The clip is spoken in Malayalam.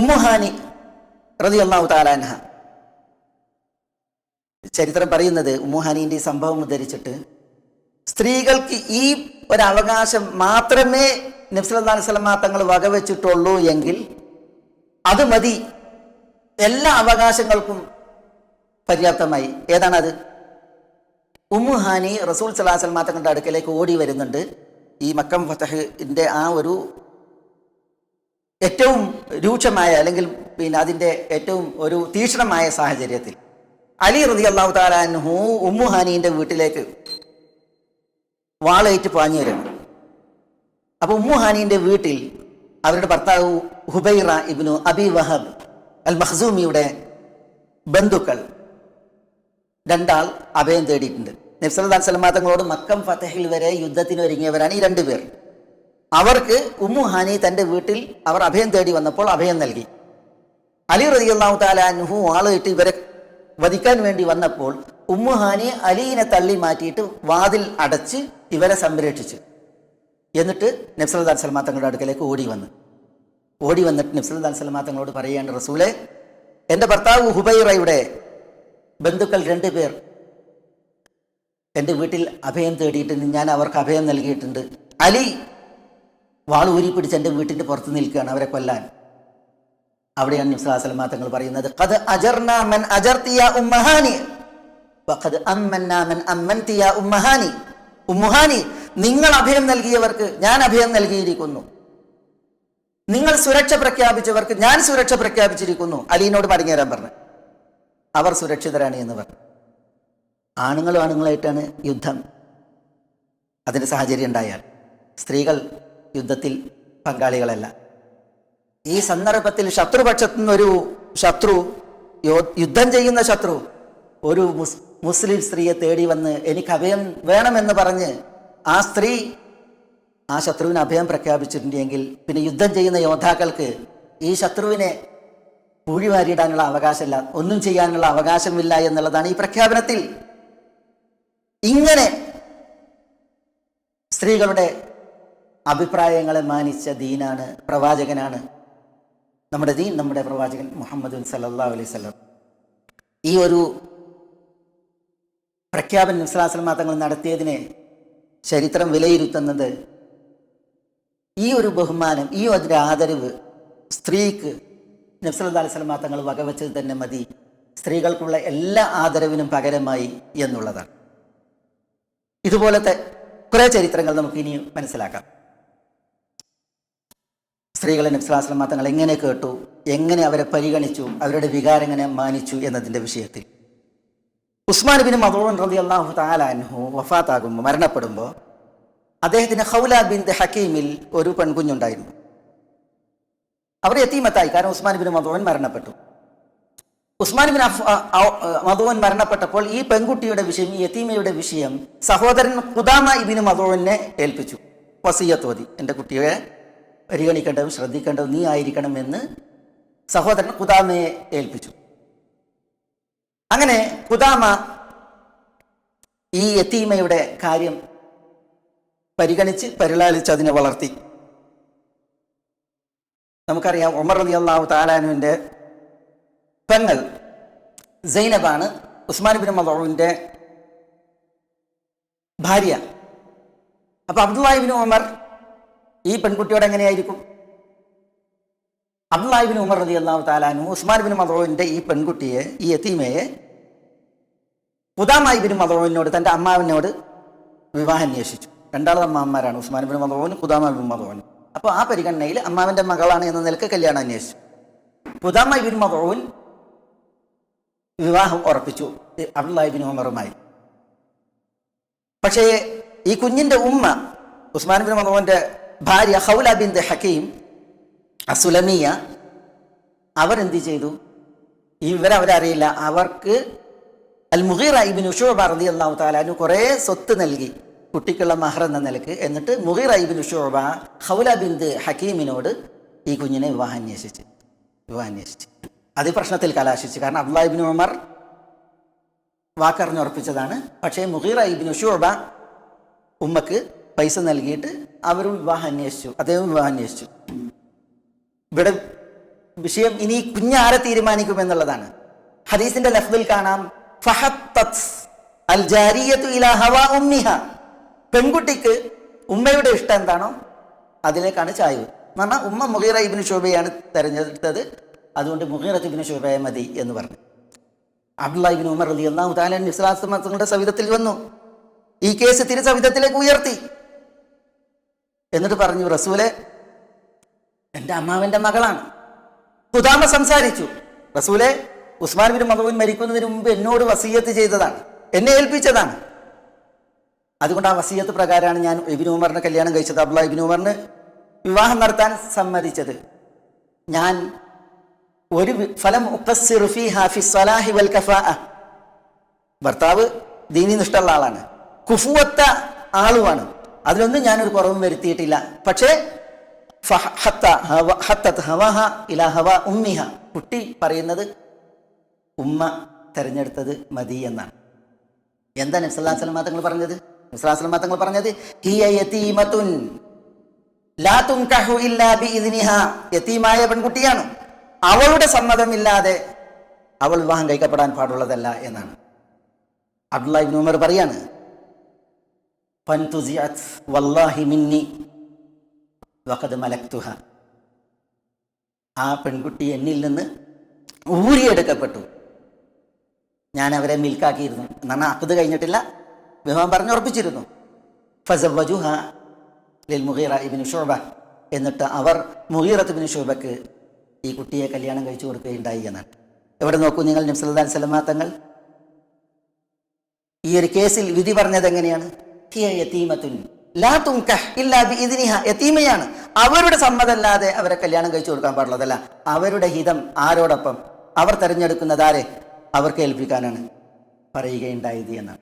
ഉമ്മു ഹാനി റളിയല്ലാഹു തആല അൻഹ, ചരിത്രം പറയുന്നത് ഉമ്മു ഹാനിന്റെ ഈ സംഭവം ഉദ്ധരിച്ചിട്ട് സ്ത്രീകൾക്ക് ഈ ഒരവകാശം മാത്രമേ നബി സല്ലല്ലാഹു അലൈഹി വസല്ലം തങ്ങൾ വകവെച്ചിട്ടുള്ളൂ എങ്കിൽ അത് മതി, എല്ലാ അവകാശങ്ങൾക്കും പര്യാപ്തമായി. ഏതാണത്? ഉമ്മു ഹാനി റസൂൽ സല്ലല്ലാഹു അലൈഹി വസല്ലം തങ്ങളുടെ അടുക്കലേക്ക് ഓടി വരുന്നുണ്ട്. ഈ മക്കം ഫതഹിന്റെ ആ ഒരു ഏറ്റവും രൂക്ഷമായ അല്ലെങ്കിൽ അതിൻ്റെ ഏറ്റവും ഒരു തീക്ഷ്ണമായ സാഹചര്യത്തിൽ അലി റളിയല്ലാഹു തആല അൻഹു ഉമ്മു ഹാനിന്റെ വീട്ടിലേക്ക് വാളേറ്റ് പാഞ്ഞു വരണം. അപ്പൊ ഉമ്മു ഹാനിന്റെ വീട്ടിൽ അവരുടെ ഭർത്താവ് ഹുബൈറ ഇബ്നു അബി വഹബ് അൽ മഖ്സൂമിയുടെ ബന്ധുക്കൾ രണ്ടാൾ അഭയം തേടിയിട്ടുണ്ട്. നബി സല്ലല്ലാഹു അലൈഹി വസല്ലം തങ്ങളോട് മക്കം ഫതഹിൽ വരെ യുദ്ധത്തിന് ഒരുങ്ങിയവരാണ് ഈ രണ്ടുപേർ. അവർക്ക് ഉമ്മു ഹാനി തൻ്റെ വീട്ടിൽ അവർ അഭയം തേടി വന്നപ്പോൾ അഭയം നൽകി. അലി റളിയല്ലാഹു തആല അൻഹു വാളേറ്റ് ഇവരെ വധിക്കാൻ വേണ്ടി വന്നപ്പോൾ ഉമ്മു ഹാനി അലീനെ തള്ളി മാറ്റിയിട്ട് വാതിൽ അടച്ച് ഇവരെ സംരക്ഷിച്ചു. എന്നിട്ട് നബി സല്ലല്ലാഹു അലൈഹി വസല്ലം തങ്ങളുടെ അടുക്കലേക്ക് ഓടി വന്നിട്ട് നബി സല്ലല്ലാഹു അലൈഹി വസല്ലം തങ്ങളോട് പറയുകയാണ്, റസൂലേ, എൻ്റെ ഭർത്താവ് ഹുബൈറയുടെ ബന്ധുക്കൾ രണ്ടുപേർ എൻ്റെ വീട്ടിൽ അഭയം തേടിയിട്ടുണ്ട്, ഞാൻ അവർക്ക് അഭയം നൽകിയിട്ടുണ്ട്. അലി വാൾ ഊരി പിടിച്ച് എൻ്റെ വീട്ടിൻ്റെ പുറത്ത് നിൽക്കുകയാണ് അവരെ കൊല്ലാൻ. അവിടെയാണ് നബി സല്ലല്ലാഹു അലൈഹി വസല്ലം തങ്ങൾ പറയുന്നത്, ഖദ് അജർനാ മൻ അജർതി യാ ഉമ്മഹാനി വഖദ് അമ്മന്നാ മൻ അമ്മൻതി യാ ഉമ്മഹാനി. ഉമ്മുഹാനി, നിങ്ങൾ അഭയം നൽകിയവർക്ക് ഞാൻ അഭയം നൽകിയിരിക്കുന്നു, നിങ്ങൾ സുരക്ഷ പ്രഖ്യാപിച്ചവർക്ക് ഞാൻ സുരക്ഷ പ്രഖ്യാപിച്ചിരിക്കുന്നു. അലീനോട് മടങ്ങി വരാൻ പറഞ്ഞു. അവർ സുരക്ഷിതരാണ് എന്ന് പറഞ്ഞു. ആണുങ്ങളായിട്ടാണ് യുദ്ധം, അതിൻ്റെ സാഹചര്യം ഉണ്ടായാൽ സ്ത്രീകൾ യുദ്ധത്തിൽ പങ്കാളികളല്ല. ഈ സന്ദർഭത്തിൽ ശത്രുപക്ഷത്തു നിന്നൊരു ശത്രു, യുദ്ധം ചെയ്യുന്ന ശത്രു ഒരു മുസ്ലിം സ്ത്രീയെ തേടി വന്ന് എനിക്ക് അഭയം വേണമെന്ന് പറഞ്ഞ് ആ സ്ത്രീ ആ ശത്രുവിന് അഭയം പ്രഖ്യാപിച്ചിട്ടുണ്ടെങ്കിൽ പിന്നെ യുദ്ധം ചെയ്യുന്ന യോദ്ധാക്കൾക്ക് ഈ ശത്രുവിനെ പൂഴിവാരിയിടാനുള്ള അവകാശമില്ല, ഒന്നും ചെയ്യാനുള്ള അവകാശമില്ല എന്നുള്ളതാണ് ഈ പ്രഖ്യാപനത്തിൽ. ഇങ്ങനെ സ്ത്രീകളുടെ അഭിപ്രായങ്ങളെ മാനിച്ച ദീനാണ്, പ്രവാചകനാണ് നമ്മുടെ ദീൻ, നമ്മുടെ പ്രവാചകൻ മുഹമ്മദ് സല്ലല്ലാഹു അലൈഹി വസല്ലം. ഈ ഒരു പ്രഖ്യാപനം നബി സല്ലല്ലാഹു അലൈഹി വസല്ലം തങ്ങൾ നടത്തിയതിനെ ചരിത്രം വിലയിരുത്തുന്നത് ഈ ഒരു ബഹുമാനം, ഈ ഒരു ആദരവ് സ്ത്രീക്ക് നബി സല്ലല്ലാഹു അലൈഹി വസല്ലം തങ്ങൾ വകവെച്ചത് തന്നെ മതി, സ്ത്രീകൾക്കുള്ള എല്ലാ ആദരവിനും പകരമായി എന്നുള്ളതാണ്. ഇതുപോലത്തെ കുറേ ചരിത്രങ്ങൾ നമുക്ക് ഇനി മനസ്സിലാക്കാം. സ്ത്രീകളെ നബി സല്ലല്ലാഹു അലൈഹി വസല്ലം തങ്ങൾ എങ്ങനെ കേട്ടു, എങ്ങനെ അവരെ പരിഗണിച്ചു, അവരുടെ വികാരം എങ്ങനെ മാനിച്ചു എന്നതിൻ്റെ വിഷയത്തിൽ ഉസ്മാൻ ബിൻ മദ്ഊൻ റളിയല്ലാഹു തആല അൻഹു വഫാത്താകുമ്പോൾ, മരണപ്പെടുമ്പോൾ അദ്ദേഹത്തിന് ഖൗല ബിൻത് ഹക്കീമിൽ ഒരു പെൺകുഞ്ഞുണ്ടായിരുന്നു. അവർ യതീമത്തായി, കാരണം ഉസ്മാൻ ബിൻ മദ്ഊൻ മരണപ്പെട്ടു. ഉസ്മാൻ ബിൻ മദ്ഊൻ മരണപ്പെട്ടപ്പോൾ ഈ പെൺകുട്ടിയുടെ വിഷയം, ഈ യതീമയുടെ വിഷയം സഹോദരൻ ഖുദാമ ഇബ്നു മദ്ഊനെ ഏൽപ്പിച്ചു. വസിയ്യത്ത് ഓതി, എൻ്റെ കുട്ടിയെ പരിഗണിക്കേണ്ടതും ശ്രദ്ധിക്കേണ്ടതും നീ ആയിരിക്കണം എന്ന് സഹോദരൻ ഖുദാമയെ ഏൽപ്പിച്ചു. അങ്ങനെ ഖുദാമ ഈ യതീമയുടെ കാര്യം പരിഗണിച്ച് പരിലാളിച്ച് അതിനെ വളർത്തി. നമുക്കറിയാം, ഉമർ റളിയല്ലാഹു തആല അൻഹുവിൻ്റെ പെങ്ങൾ സൈനബാണ് ഉസ്മാൻ ബിൻ മദ്ഊന്റെ ഭാര്യ. അപ്പൊ അബ്ദുല്ലാഹി ഇബ്നു ഉമർ ഈ പെൺകുട്ടിയോട് എങ്ങനെയായിരിക്കും? അബ്ദുല്ലാഹി ഇബ്നു ഉമർ റളിയല്ലാഹു തആല അൻഹു ഉസ്മാൻ ബിൻ മദ്ഊന്റെ ഈ പെൺകുട്ടിയെ, ഈ യതീമയെ ഖുദാമ ഇബ്നു മദ്ഊനോട്, തൻ്റെ അമ്മാവനോട് വിവാഹം അന്വേഷിച്ചു. രണ്ടാളും അമ്മാവന്മാരാണ്, ഉസ്മാൻ ബിൻ മദ്ഊൻ, ഖുദാമ ബിൻ മദ്ഊൻ. അപ്പോൾ ആ പരിഗണനയിൽ അമ്മാവൻ്റെ മകളാണ് എന്ന നിലക്ക് കല്യാണം അന്വേഷിച്ചു. ഖുദാമ ഇബ്നു മദ്ഊൻ വിവാഹം ഉറപ്പിച്ചു അബ്ദുല്ലാഹി ഇബ്നു ഉമറുമായി. പക്ഷേ ഈ കുഞ്ഞിൻ്റെ ഉമ്മ ഉസ്മാൻ ബിൻ മദ്ഊന്റെ ഭാര്യ ഖൗല ബിൻത് ഹക്കീം അസുലമിയ, അവരെന്ത് ചെയ്തു? അവരറിയില്ല. അവർക്ക് അൽ മുഗീറ ഇബ്നു ശുഅബ റളിയല്ലാഹു തആല അൻഹു കുറേ സ്വത്ത് നൽകി കുട്ടിക്കുള്ള മഹർ എന്ന നിലക്ക്. എന്നിട്ട് മുഗീറ ഇബ്നു ശുഅബ ഖൗല ബിൻത് ഹക്കീമിനോട് ഈ കുഞ്ഞിനെ വിവാഹം അന്വേഷിച്ച് അത് പ്രശ്നത്തിൽ കലാശിച്ചു. കാരണം അബ്ദുല്ലാഹി ഇബ്നു ഉമർ വാക്കറിഞ്ഞുറപ്പിച്ചതാണ്. പക്ഷേ മുഗീറ ഇബ്നു ശുഅബ ഉമ്മക്ക് പൈസ നൽകിയിട്ട് അവരും വിവാഹം അന്വേഷിച്ചു, അദ്ദേഹം വിവാഹം അന്വേഷിച്ചു. ഇവിടെ വിഷയം ഇനി കുഞ്ഞാരെ തീരുമാനിക്കുമെന്നുള്ളതാണ്. ഹദീസിന്റെ ലഫ്ദിൽ കാണാം ഫഹത്തത് അൽ ജാരിയതു ഇലാ ഹവാ ഉമ്മിഹ, പെൺകുട്ടിക്ക് ഉമ്മയുടെ ഇഷ്ടം എന്താണോ അതിലേക്കാണ് ചായ്വ്. എന്ന് പറഞ്ഞാൽ ഉമ്മ മുഗീറ ഇബ്നു ശുബയാണ് തെരഞ്ഞെടുത്തത്, അതുകൊണ്ട് മുഗീറ ഇബ്നു ശുബയെ മതി എന്ന് പറഞ്ഞു. അബ്ദുല്ലാഹി ഇബ്നു ഉമർ റളിയല്ലാഹു തആല അൻഹു തങ്ങളുടെ സവിധത്തിൽ വന്നു, ഈ കേസ് തിരുസവിധത്തിലേക്ക് ഉയർത്തി. എന്നിട്ട് പറഞ്ഞു, റസൂലെ, എൻ്റെ അമ്മാവൻ്റെ മകളാണ്. ഖുദാമ സംസാരിച്ചു, റസൂലെ, ഉസ്മാൻ ബിൻ മദ്ഊൻ മരിക്കുന്നതിന് മുമ്പ് എന്നോട് വസിയത്ത് ചെയ്തതാണ്, എന്നെ ഏൽപ്പിച്ചതാണ്. അതുകൊണ്ട് ആ വസിയത്ത് പ്രകാരമാണ് ഞാൻ ഇബ്നു ഉമറിനെ കല്യാണം കഴിച്ചത്, അബ്ദുല്ലാഹി ഇബ്നു ഉമറിന് വിവാഹം നടത്താൻ സമ്മതിച്ചത്. ഞാൻ ഒരു ഫലം ഉഖസ്സിറു ഫീഹാ ഫി സ്വലാഹി വൽ കഫാഅ, ഭർത്താവ് ദീനി നിഷ്ഠയുള്ള ആളാണ്, കുഫുവത്ത ആളുമാണ്, അതിലൊന്നും ഞാനൊരു കുറവും വരുത്തിയിട്ടില്ല. പക്ഷേ കുട്ടി പറയുന്നത് ഉമ്മ തെരഞ്ഞെടുത്തത് മതി എന്നാണ്. എന്താ നബി സല്ലല്ലാഹു അലൈഹി വസല്ലം തങ്ങൾ പറഞ്ഞത്? നബി സല്ലല്ലാഹു അലൈഹി വസല്ലം തങ്ങൾ പറഞ്ഞത് ഹിയ യതീമത്തുൻ ലാ തുൻകഹു ഇല്ലാ ബിഇദ്നിഹാ, യതീമായ പെൺകുട്ടിയാണ്, അവളുടെ സമ്മതമില്ലാതെ അവൾ വിവാഹം കഴിക്കപ്പെടാൻ പാടുള്ളതല്ല എന്നാണ്. അബ്ദുല്ലാഹി ഇബ്നു ഉമർ പറയാണ്, ഫൻതുസിഅത് വല്ലാഹി മിന്നി വഖദ് മലക്തുഹ, ആ പെൺകുട്ടി എന്നിൽ നിന്ന് ഊരിയെടുക്കപ്പെട്ടു, ഞാൻ അവരെ മിൽക്കാക്കിയിരുന്നു. എന്നാണ് അഖദ് കഴിഞ്ഞിട്ടില്ല, വിവാഹം പറഞ്ഞുറപ്പിച്ചിരുന്നു. ഫസവ്വജുഹ ലിൽ മുഗീറ ഇബ്നു ശുഅബ, എന്നിട്ട് അവർ മുഗീറ ഇബ്നു ശുഅബക്ക് ഈ കുട്ടിയെ കല്യാണം കഴിച്ചു കൊടുക്കുകയുണ്ടായി എന്നാണ്. എവിടെ നോക്കൂ നിങ്ങൾ, നബി സല്ലല്ലാഹു അലൈഹി വസല്ലം തങ്ങൾ ഈ ഒരു കേസിൽ വിധി പറഞ്ഞത് എങ്ങനെയാണ്? ഹിയ യതീമത്തുൻ ലാ തുൻകഹ് ഇല്ലാ ബിഇദ്നിഹാ, യതീമയാണ്, അവരുടെ സമ്മതമല്ലാതെ അവരെ കല്യാണം കഴിച്ചു കൊടുക്കാൻ പാടുള്ളതല്ല. അവരുടെ ഹിതം ആരോടൊപ്പം? അവർ തെരഞ്ഞെടുക്കുന്നത് ആരെ? അവർക്ക് ഏൽപ്പിക്കാനാണ് പറയുകയുണ്ടായത് എന്നാണ്.